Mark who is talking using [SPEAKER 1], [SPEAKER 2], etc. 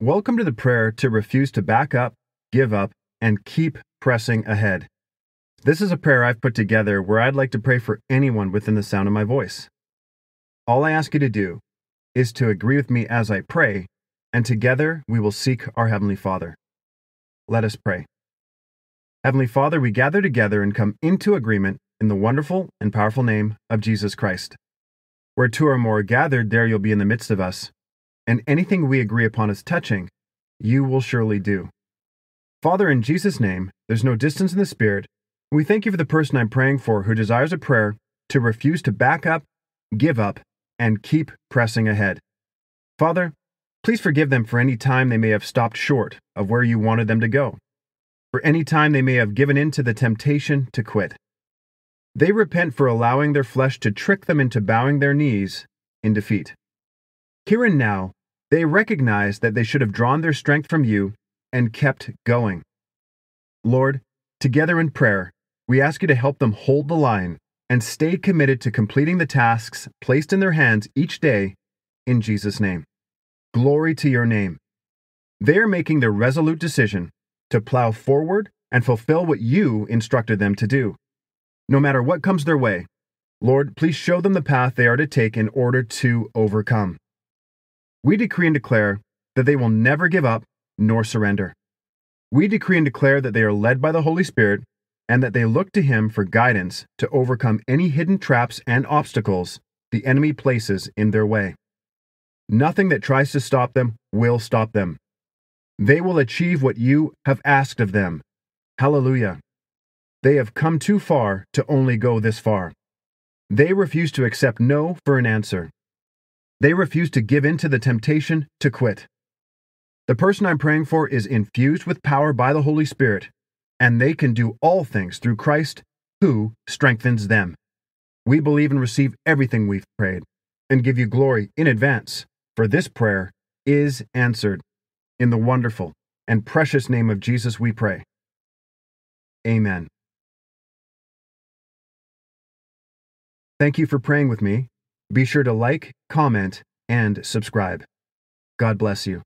[SPEAKER 1] Welcome to the prayer to refuse to back up, give up, and keep pressing ahead. This is a prayer I've put together where I'd like to pray for anyone within the sound of my voice. All I ask you to do is to agree with me as I pray, and together we will seek our Heavenly Father. Let us pray. Heavenly Father, we gather together and come into agreement in the wonderful and powerful name of Jesus Christ. Where two or more are gathered, there you'll be in the midst of us. And anything we agree upon as touching, you will surely do. Father, in Jesus' name, there's no distance in the Spirit. We thank you for the person I'm praying for who desires a prayer to refuse to back up, give up, and keep pressing ahead. Father, please forgive them for any time they may have stopped short of where you wanted them to go, for any time they may have given in to the temptation to quit. They repent for allowing their flesh to trick them into bowing their knees in defeat. Here and now, they recognize that they should have drawn their strength from you and kept going. Lord, together in prayer, we ask you to help them hold the line and stay committed to completing the tasks placed in their hands each day, in Jesus' name. Glory to your name. They are making the resolute decision to plow forward and fulfill what you instructed them to do. No matter what comes their way, Lord, please show them the path they are to take in order to overcome. We decree and declare that they will never give up nor surrender. We decree and declare that they are led by the Holy Spirit and that they look to Him for guidance to overcome any hidden traps and obstacles the enemy places in their way. Nothing that tries to stop them will stop them. They will achieve what you have asked of them. Hallelujah. They have come too far to only go this far. They refuse to accept no for an answer. They refuse to give in to the temptation to quit. The person I'm praying for is infused with power by the Holy Spirit, and they can do all things through Christ, who strengthens them. We believe and receive everything we've prayed, and give you glory in advance, for this prayer is answered. In the wonderful and precious name of Jesus we pray. Amen. Thank you for praying with me. Be sure to like, comment, and subscribe. God bless you.